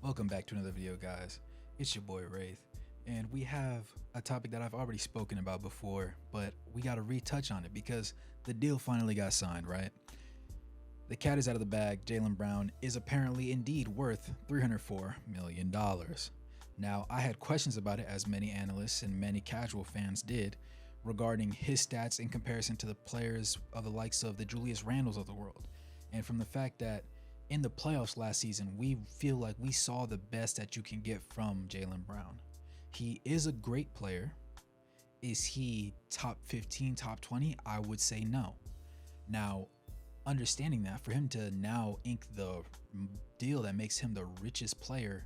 Welcome back to another video, guys. It's your boy Wraith, and we have a topic that I've already spoken about before, but we got to retouch on it because the deal finally got signed, right? The cat is out of the bag. Jaylen Brown is apparently indeed worth $304 million. Now, I had questions about it, as many analysts and many casual fans did, regarding his stats in comparison to the players of the likes of the Julius Randles of the world. And from the fact that in the playoffs last season, we feel like we saw the best that you can get from Jaylen Brown. He is a great player. Is he top 15, top 20? I would say no. Now, understanding that, for him to now ink the deal that makes him the richest player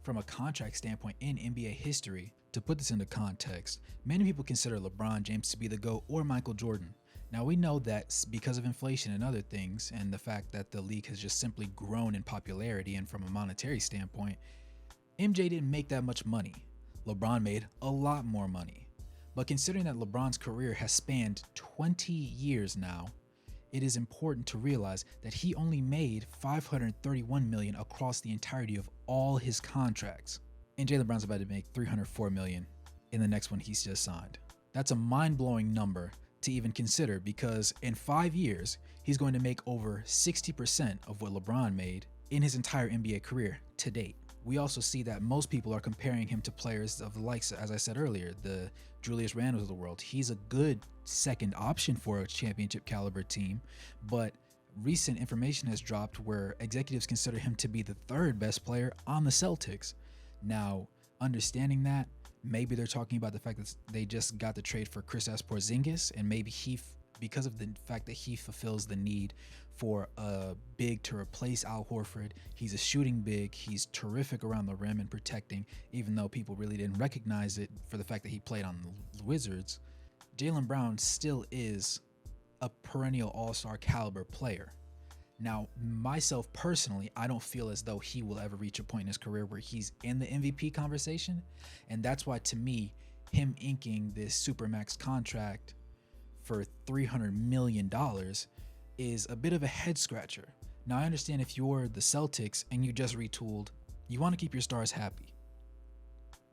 from a contract standpoint in NBA history, to put this into context, many people consider LeBron James to be the GOAT or Michael Jordan. Now, we know that because of inflation and other things, and the fact that the league has just simply grown in popularity and from a monetary standpoint, MJ didn't make that much money. LeBron made a lot more money. But considering that LeBron's career has spanned 20 years now, it is important to realize that he only made $531 million across the entirety of all his contracts. And Jaylen Brown's about to make $304 million in the next one he's just signed. That's a mind-blowing number to even consider, because in 5 years, he's going to make over 60% of what LeBron made in his entire NBA career to date. We also see that most people are comparing him to players of the likes, as I said earlier, the Julius Randles of the world. He's a good second option for a championship caliber team, but recent information has dropped where executives consider him to be the third best player on the Celtics. Now, understanding that, maybe they're talking about the fact that they just got the trade for Kristaps Porzingis, and maybe because of the fact that he fulfills the need for a big to replace Al Horford. He's a shooting big. He's terrific around the rim and protecting, even though people really didn't recognize it for the fact that he played on the Wizards. Jaylen Brown still is a perennial all-star caliber player. Now, myself personally, I don't feel as though he will ever reach a point in his career where he's in the MVP conversation. And that's why, to me, him inking this Supermax contract for $300 million is a bit of a head scratcher. Now, I understand if you're the Celtics and you just retooled, you want to keep your stars happy.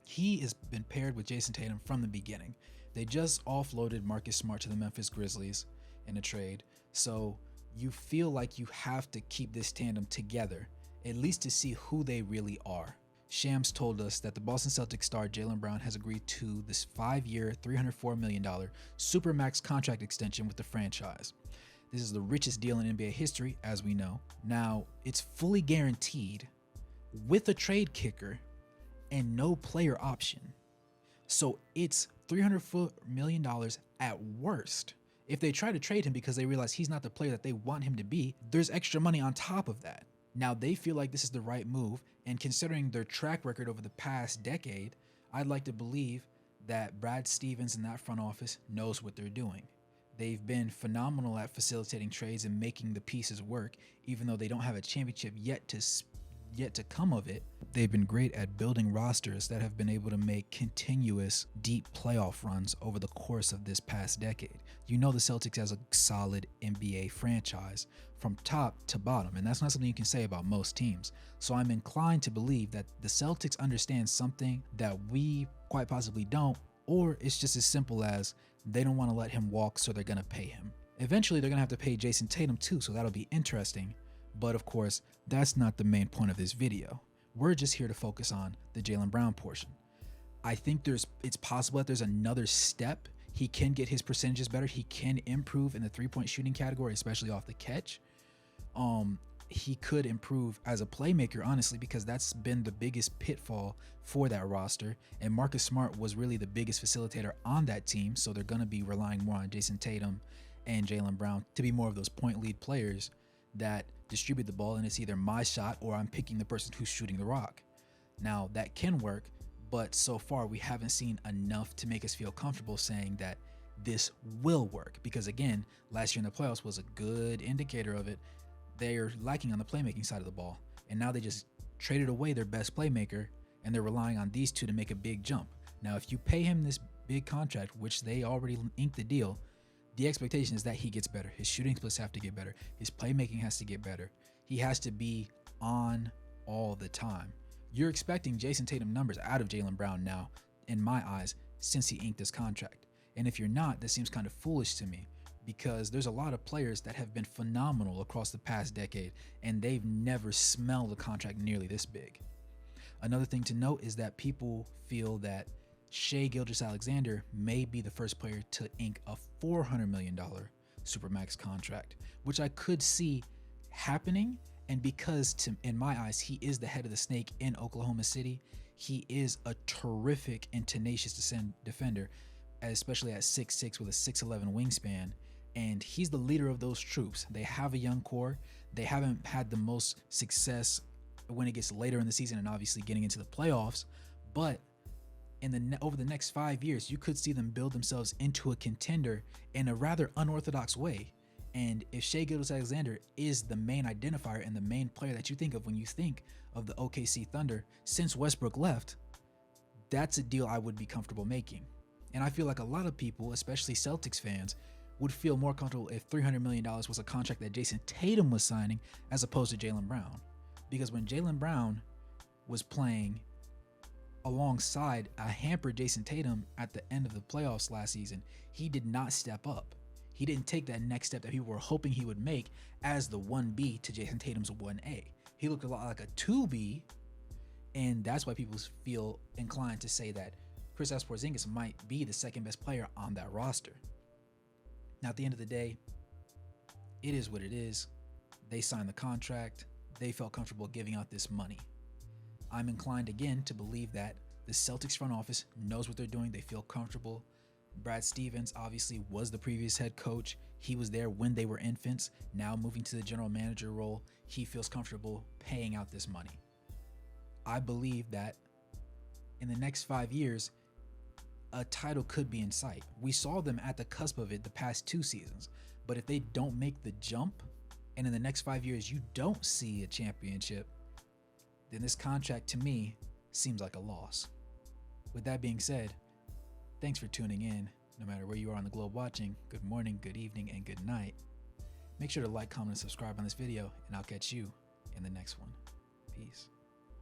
He has been paired with Jason Tatum from the beginning. They just offloaded Marcus Smart to the Memphis Grizzlies in a trade. So you feel like you have to keep this tandem together, at least to see who they really are. Shams told us that the Boston Celtics star Jaylen Brown has agreed to this 5-year, $304 million Supermax contract extension with the franchise. This is the richest deal in NBA history, as we know. Now, it's fully guaranteed with a trade kicker and no player option. So it's $304 million at worst. If they try to trade him because they realize he's not the player that they want him to be, there's extra money on top of that. Now, they feel like this is the right move, and considering their track record over the past decade, I'd like to believe that Brad Stevens in that front office knows what they're doing. They've been phenomenal at facilitating trades and making the pieces work, even though they don't have a championship yet to come of it. They've been great at building rosters that have been able to make continuous deep playoff runs over the course of this past decade. You know, the Celtics as a solid NBA franchise from top to bottom, and that's not something you can say about most teams. So I'm inclined to believe that the Celtics understand something that we quite possibly don't, or it's just as simple as they don't want to let him walk, so they're going to pay him. Eventually, they're going to have to pay Jason Tatum too, so that'll be interesting. But of course, that's not the main point of this video. We're just here to focus on the Jaylen Brown portion. I think it's possible that there's another step. He can get his percentages better. He can improve in the three-point shooting category, especially off the catch. He could improve as a playmaker, honestly, because that's been the biggest pitfall for that roster. And Marcus Smart was really the biggest facilitator on that team, so they're going to be relying more on Jason Tatum and Jaylen Brown to be more of those point lead players that distribute the ball, and it's either my shot or I'm picking the person who's shooting the rock. Now, that can work, but so far we haven't seen enough to make us feel comfortable saying that this will work, because again, last year in the playoffs was a good indicator of it. They're lacking on the playmaking side of the ball, and now they just traded away their best playmaker, and they're relying on these two to make a big jump. Now, if you pay him this big contract, which they already inked the deal, the expectation is that he gets better. His shooting splits have to get better. His playmaking has to get better. He has to be on all the time. You're expecting Jason Tatum numbers out of Jaylen Brown now, in my eyes, since he inked this contract. And if you're not, that seems kind of foolish to me, because there's a lot of players that have been phenomenal across the past decade, and they've never smelled a contract nearly this big. Another thing to note is that people feel that Shai Gilgeous-Alexander may be the first player to ink a $400 million Supermax contract, which I could see happening. And because, in my eyes, he is the head of the snake in Oklahoma City, he is a terrific and tenacious defender, especially at 6'6" with a 6'11" wingspan. And he's the leader of those troops. They have a young core. They haven't had the most success when it gets later in the season and obviously getting into the playoffs. But over the next 5 years, you could see them build themselves into a contender in a rather unorthodox way. And if Shai Gilgeous-Alexander is the main identifier and the main player that you think of when you think of the OKC Thunder since Westbrook left, that's a deal I would be comfortable making. And I feel like a lot of people, especially Celtics fans, would feel more comfortable if $300 million was a contract that Jason Tatum was signing as opposed to Jaylen Brown. Because when Jaylen Brown was playing alongside a hampered Jason Tatum at the end of the playoffs last season, he did not step up. He didn't take that next step that people were hoping he would make as the 1B to Jason Tatum's 1A. He looked a lot like a 2B, and that's why people feel inclined to say that Kristaps Porzingis might be the second best player on that roster. Now, at the end of the day, it is what it is. They signed the contract. They felt comfortable giving out this money. I'm inclined again to believe that the Celtics front office knows what they're doing. They feel comfortable. Brad Stevens obviously was the previous head coach. He was there when they were infants. Now moving to the general manager role, he feels comfortable paying out this money. I believe that in the next 5 years, a title could be in sight. We saw them at the cusp of it the past 2 seasons. But if they don't make the jump, and in the next 5 years you don't see a championship, then this contract to me seems like a loss. With that being said, thanks for tuning in. No matter where you are on the globe watching, good morning, good evening, and good night. Make sure to like, comment, and subscribe on this video, and I'll catch you in the next one. Peace.